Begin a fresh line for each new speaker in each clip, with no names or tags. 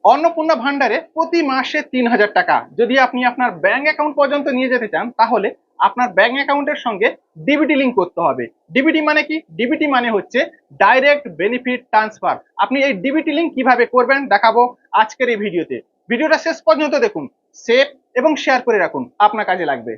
অন্নপূর্ণা ভান্ডারে প্রতি মাসে ৩,০০০ টাকা যদি আপনি আপনার ব্যাংক অ্যাকাউন্ট পর্যন্ত নিয়ে যেতে চান, তাহলে আপনার ব্যাংক অ্যাকাউন্টের সঙ্গে ডিবিটি লিঙ্ক করতে হবে। ডিবিটি মানে কি? ডিবিটি মানে হচ্ছে ডাইরেক্ট বেনিফিট ট্রান্সফার। আপনি এই ডিবিটি লিঙ্ক কিভাবে করবেন দেখাবো আজকের এই ভিডিওতে। ভিডিওটা শেষ পর্যন্ত দেখুন, সেভ এবং শেয়ার করে রাখুন, আপনার কাজে লাগবে।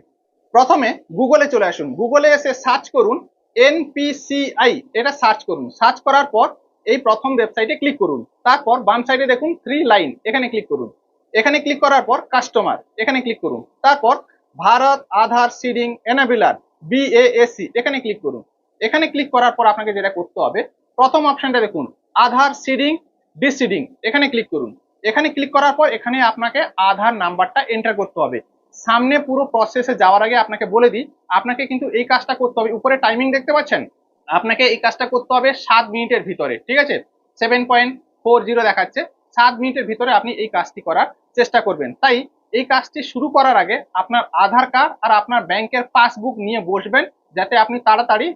প্রথমে গুগলে চলে আসুন, গুগলে এসে সার্চ করুন এনপিসিআই, এটা সার্চ করুন। সার্চ করার পর এই প্রথম ওয়েবসাইটে ক্লিক করুন। তারপর বাম সাইডে দেখুন 3 লাইন, এখানে ক্লিক করুন। এখানে ক্লিক করার পর কাস্টমার, এখানে ক্লিক করুন। তারপর ভারত আধার সিডিং এনাবিলার বিএএসি, এখানে ক্লিক করুন। এখানে ক্লিক করার পর আপনাকে যেটা করতে হবে, প্রথম অপশনটা দেখুন আধার সিডিং ডিসিডিং, এখানে ক্লিক করুন। এখানে ক্লিক করার পর এখানে আপনাকে আধার নাম্বারটা এন্টার করতে হবে। সামনে পুরো প্রসেসে যাওয়ার আগে আপনাকে বলে দিই, আপনাকে কিন্তু এই কাজটা করতে হবে। উপরে টাইমিং দেখতে পাচ্ছেন, আপনাকে এই কাজটা করতে হবে 7 মিনিটের ভিতরে, ঠিক আছে? 7.40 দেখাচ্ছে। 7 মিনিটের ভিতরে আপনি এই কাজটি করার চেষ্টা করবেন। তাই এই কাজটি শুরু করার আগে আপনার আধার কার্ড আর আপনার ব্যাংকের পাসবুক নিয়ে বসবেন, যাতে আপনি তাড়াতাড়ি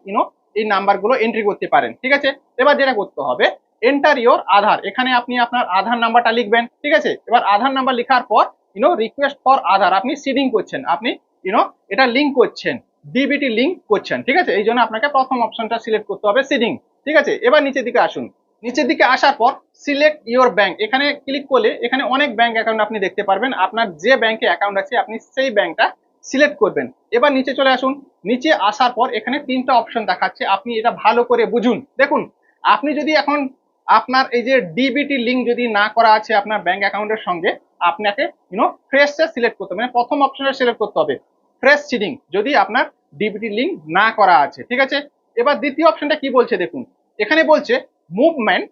এই নাম্বারগুলো এন্ট্রি করতে পারেন, ঠিক আছে? এবার যেটা করতে হবে, এন্টার ইওর আধার, এখানে আপনি আপনার আধার নাম্বারটা লিখবেন, ঠিক আছে? এবার আধার নাম্বার লেখার পর রিকোয়েস্ট ফর আধার, আপনি সিডিং করছেন, আপনি এটা লিঙ্ক করছেন, ডিবিটি লিঙ্ক করছেন, ঠিক আছে? এই জন্য আপনাকে প্রথম অপশনটা সিলেক্ট করতে হবে সিডিং, ঠিক আছে? এবার নিচের দিকে আসুন। নিচের দিকে আসার পর সিলেক্ট ইওর ব্যাংক, এখানে ক্লিক করলে এখানে অনেক ব্যাংক অ্যাকাউন্ট আপনি দেখতে পারবেন। আপনার যে ব্যাংকে অ্যাকাউন্ট আছে আপনি সেই ব্যাংকটা সিলেক্ট করবেন। এবার নিচে চলে আসুন। নিচে আসার পর এখানে 3টা অপশন দেখাচ্ছে, আপনি এটা ভালো করে বুঝুন। দেখুন, আপনি যদি এখন আপনার এই যে ডিবিটি লিঙ্ক যদি না করা আছে আপনার ব্যাংক অ্যাকাউন্টের সঙ্গে, আপনাকে ফ্রেশ সিলেক্ট করতে হবে, মানে প্রথম অপশনটা সিলেক্ট করতে হবে ফ্রেশ সিডিং, যদি আপনার ডিবিটি লিঙ্ক না করা আছে, ঠিক আছে? এবার দ্বিতীয় অপশনটা কি বলছে দেখুন, এখানে বলছে movement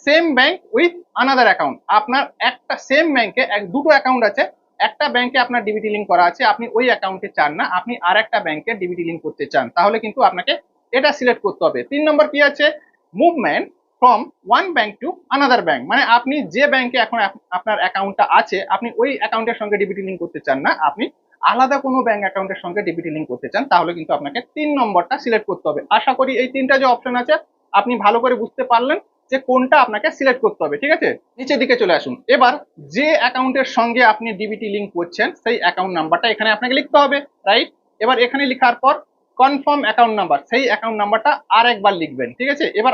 same bank with another account. আপনার একটা সেম ব্যাংকে দুটো অ্যাকাউন্ট আছে, একটা ব্যাংকে আপনার ডিবিটি লিঙ্ক করা আছে, আপনি ওই অ্যাকাউন্টে চান না, আপনি আর একটা ব্যাংকে ডিবিটি লিঙ্ক করতে চান, তাহলে কিন্তু আপনাকে এটা সিলেক্ট করতে হবে। 3 নম্বর কি আছে, movement from one bank to another bank, মানে আপনি যে ব্যাংকে এখন আপনার অ্যাকাউন্টটা আছে আপনি ওই অ্যাকাউন্টের সঙ্গে ডিবিটি লিঙ্ক করতে চান না, আপনি আলাদা কোনো ব্যাংক অ্যাকাউন্টের সঙ্গে ডিবিটি লিঙ্ক করতে চান, তাহলে কিন্তু আপনাকে 3 নম্বরটা সিলেক্ট করতে হবে। আশা করি এই 3টা যে অপশন আছে আপনি ভালো করে বুঝতে পারলেন যে কোনটা আপনাকে সিলেক্ট করতে হবে, ঠিক আছে? নিচের দিকে চলে আসুন। এবার যে অ্যাকাউন্টের সঙ্গে আপনি ডিবিটি লিঙ্ক করছেন সেই অ্যাকাউন্ট নাম্বারটা এখানে আপনাকে লিখতে হবে, রাইট? এবার এখানে লেখার পর কনফার্ম অ্যাকাউন্ট নাম্বার, সেই অ্যাকাউন্ট নাম্বারটা আরেকবার লিখবেন, ঠিক আছে? এবার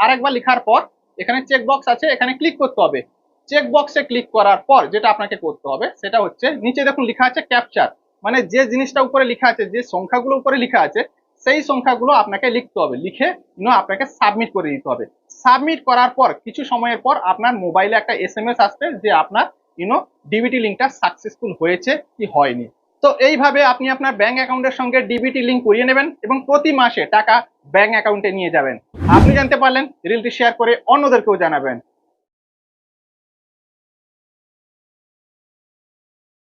আরেকবার লেখার পর এখানে চেক বক্স আছে, এখানে ক্লিক করতে হবে। চেক বক্সে ক্লিক করার পর যেটা আপনাকে করতে হবে সেটা হচ্ছে, নিচে দেখুন লেখা আছে ক্যাপচার, মানে যে জিনিসটা উপরে লেখা আছে, যে সংখ্যাগুলো উপরে লেখা আছে সেই সংখ্যাগুলো আপনাকে লিখতে হবে, লিখে আপনাকে সাবমিট করে দিতে হবে। সাবমিট করার পর কিছু সময়ের পর আপনার মোবাইলে একটা এসএমএস আসবে যে আপনার ডিবিটি লিঙ্কটা সাকসেসফুল হয়েছে কি হয়নি। তো এইভাবে আপনি আপনার ব্যাংক অ্যাকাউন্টের সঙ্গে ডিবিটি লিঙ্ক করিয়ে নেবেন এবং প্রতি মাসে টাকা ব্যাংক অ্যাকাউন্টে নিয়ে যাবেন। আপনি জানতে পারলেন, রিলটি শেয়ার করে অন্যদেরকেও জানাবেন।